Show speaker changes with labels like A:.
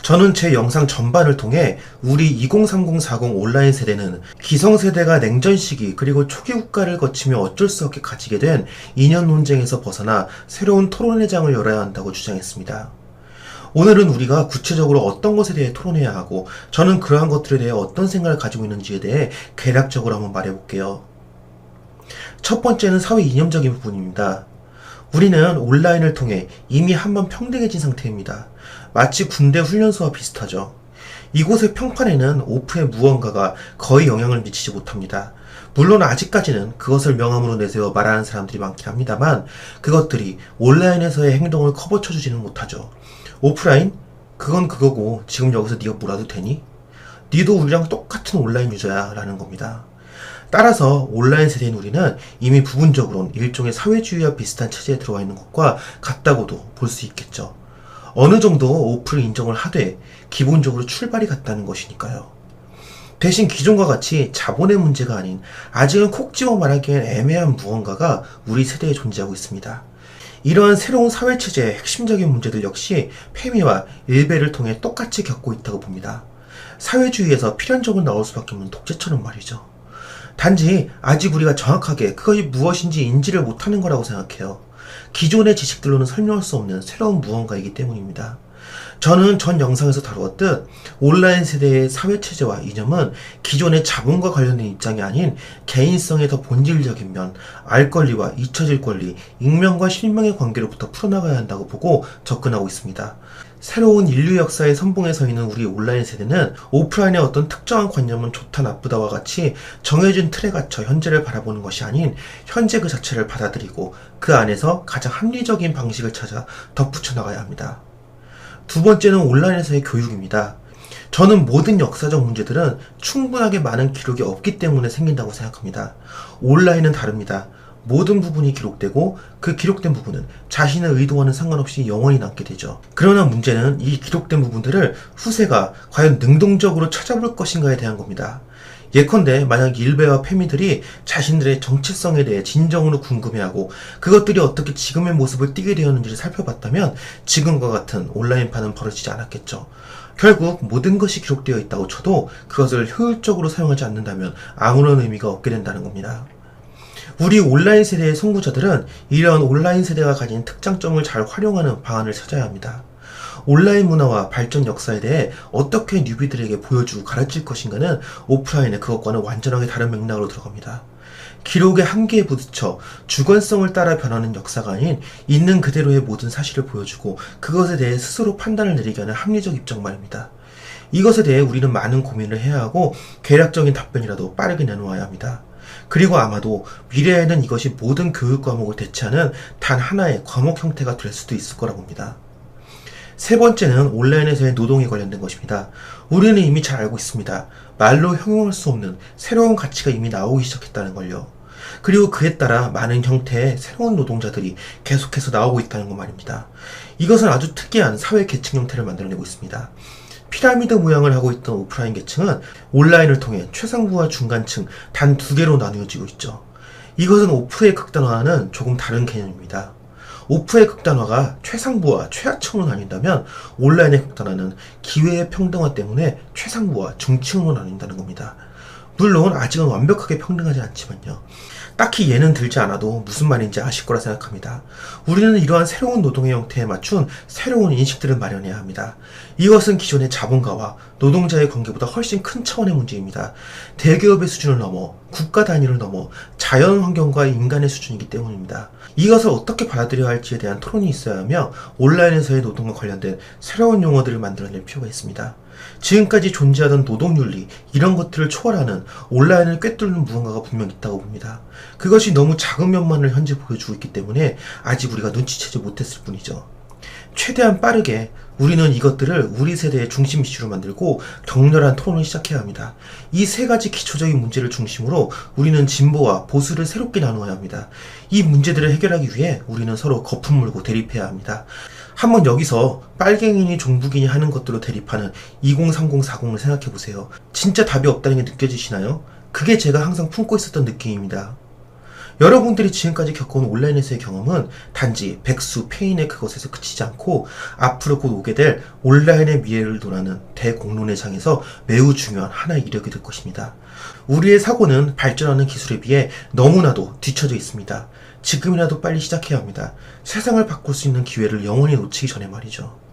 A: 저는 제 영상 전반을 통해 우리 2030-40 온라인 세대는 기성세대가 냉전 시기 그리고 초기 국가를 거치며 어쩔 수 없게 가지게 된 이념 논쟁에서 벗어나 새로운 토론의 장을 열어야 한다고 주장했습니다. 오늘은 우리가 구체적으로 어떤 것에 대해 토론해야 하고 저는 그러한 것들에 대해 어떤 생각을 가지고 있는지에 대해 개략적으로 한번 말해볼게요. 첫 번째는 사회 이념적인 부분입니다. 우리는 온라인을 통해 이미 한번 평등해진 상태입니다. 마치 군대 훈련소와 비슷하죠. 이곳의 평판에는 오프의 무언가가 거의 영향을 미치지 못합니다. 물론 아직까지는 그것을 명함으로 내세워 말하는 사람들이 많긴 합니다만 그것들이 온라인에서의 행동을 커버쳐주지는 못하죠. 오프라인? 그건 그거고 지금 여기서 네가 뭐라도 되니? 니도 우리랑 똑같은 온라인 유저야 라는 겁니다. 따라서 온라인 세대인 우리는 이미 부분적으로는 일종의 사회주의와 비슷한 체제에 들어와 있는 것과 같다고도 볼 수 있겠죠. 어느 정도 오프를 인정을 하되 기본적으로 출발이 같다는 것이니까요. 대신 기존과 같이 자본의 문제가 아닌 아직은 콕 집어 말하기엔 애매한 무언가가 우리 세대에 존재하고 있습니다. 이러한 새로운 사회체제의 핵심적인 문제들 역시 페미와 일베를 통해 똑같이 겪고 있다고 봅니다. 사회주의에서 필연적으로 나올 수밖에 없는 독재처럼 말이죠. 단지 아직 우리가 정확하게 그것이 무엇인지 인지를 못하는 거라고 생각해요. 기존의 지식들로는 설명할 수 없는 새로운 무언가이기 때문입니다. 저는 전 영상에서 다루었듯 온라인 세대의 사회체제와 이념은 기존의 자본과 관련된 입장이 아닌 개인성의 더 본질적인 면, 알 권리와 잊혀질 권리, 익명과 실명의 관계로부터 풀어나가야 한다고 보고 접근하고 있습니다. 새로운 인류 역사의 선봉에 서 있는 우리 온라인 세대는 오프라인의 어떤 특정한 관념은 좋다 나쁘다와 같이 정해진 틀에 갇혀 현재를 바라보는 것이 아닌 현재 그 자체를 받아들이고 그 안에서 가장 합리적인 방식을 찾아 덧붙여 나가야 합니다. 두 번째는 온라인에서의 교육입니다. 저는 모든 역사적 문제들은 충분하게 많은 기록이 없기 때문에 생긴다고 생각합니다. 온라인은 다릅니다. 모든 부분이 기록되고 그 기록된 부분은 자신의 의도와는 상관없이 영원히 남게 되죠. 그러나 문제는 이 기록된 부분들을 후세가 과연 능동적으로 찾아볼 것인가에 대한 겁니다. 예컨대 만약 일베와 페미들이 자신들의 정체성에 대해 진정으로 궁금해하고 그것들이 어떻게 지금의 모습을 띠게 되었는지를 살펴봤다면 지금과 같은 온라인판은 벌어지지 않았겠죠. 결국 모든 것이 기록되어 있다고 쳐도 그것을 효율적으로 사용하지 않는다면 아무런 의미가 없게 된다는 겁니다. 우리 온라인 세대의 선구자들은 이런 온라인 세대가 가진 특장점을 잘 활용하는 방안을 찾아야 합니다. 온라인 문화와 발전 역사에 대해 어떻게 뉴비들에게 보여주고 가르칠 것인가는 오프라인의 그것과는 완전하게 다른 맥락으로 들어갑니다. 기록의 한계에 부딪혀 주관성을 따라 변하는 역사가 아닌 있는 그대로의 모든 사실을 보여주고 그것에 대해 스스로 판단을 내리게 하는 합리적 입장 말입니다. 이것에 대해 우리는 많은 고민을 해야 하고 개략적인 답변이라도 빠르게 내놓아야 합니다. 그리고 아마도 미래에는 이것이 모든 교육 과목을 대체하는 단 하나의 과목 형태가 될 수도 있을 거라 봅니다. 세 번째는 온라인에서의 노동에 관련된 것입니다. 우리는 이미 잘 알고 있습니다. 말로 형용할 수 없는 새로운 가치가 이미 나오기 시작했다는 걸요. 그리고 그에 따라 많은 형태의 새로운 노동자들이 계속해서 나오고 있다는 것 말입니다. 이것은 아주 특이한 사회 계층 형태를 만들어내고 있습니다. 피라미드 모양을 하고 있던 오프라인 계층은 온라인을 통해 최상부와 중간층 단 두 개로 나누어지고 있죠. 이것은 오프의 극단화와는 조금 다른 개념입니다. 오프의 극단화가 최상부와 최하층으로 나뉜다면 온라인의 극단화는 기회의 평등화 때문에 최상부와 중층으로 나뉜다는 겁니다. 물론 아직은 완벽하게 평등하지 않지만요. 딱히 예는 들지 않아도 무슨 말인지 아실 거라 생각합니다. 우리는 이러한 새로운 노동의 형태에 맞춘 새로운 인식들을 마련해야 합니다. 이것은 기존의 자본가와 노동자의 관계보다 훨씬 큰 차원의 문제입니다. 대기업의 수준을 넘어 국가 단위를 넘어 자연 환경과 인간의 수준이기 때문입니다. 이것을 어떻게 받아들여야 할지에 대한 토론이 있어야 하며 온라인에서의 노동과 관련된 새로운 용어들을 만들어낼 필요가 있습니다. 지금까지 존재하던 노동윤리 이런 것들을 초월하는 온라인을 꿰뚫는 무언가가 분명 있다고 봅니다. 그것이 너무 작은 면만을 현재 보여주고 있기 때문에 아직 우리가 눈치채지 못했을 뿐이죠. 최대한 빠르게 우리는 이것들을 우리 세대의 중심 이슈로 만들고 격렬한 토론을 시작해야 합니다. 이 세 가지 기초적인 문제를 중심으로 우리는 진보와 보수를 새롭게 나누어야 합니다. 이 문제들을 해결하기 위해 우리는 서로 거품 물고 대립해야 합니다. 한번 여기서 빨갱이니 종북이니 하는 것들로 대립하는 2030-40을 생각해보세요. 진짜 답이 없다는 게 느껴지시나요? 그게 제가 항상 품고 있었던 느낌입니다. 여러분들이 지금까지 겪어온 온라인에서의 경험은 단지 백수, 페인의 그것에서 그치지 않고 앞으로 곧 오게 될 온라인의 미래를 논하는 대공론의 장에서 매우 중요한 하나의 이력이 될 것입니다. 우리의 사고는 발전하는 기술에 비해 너무나도 뒤처져 있습니다. 지금이라도 빨리 시작해야 합니다. 세상을 바꿀 수 있는 기회를 영원히 놓치기 전에 말이죠.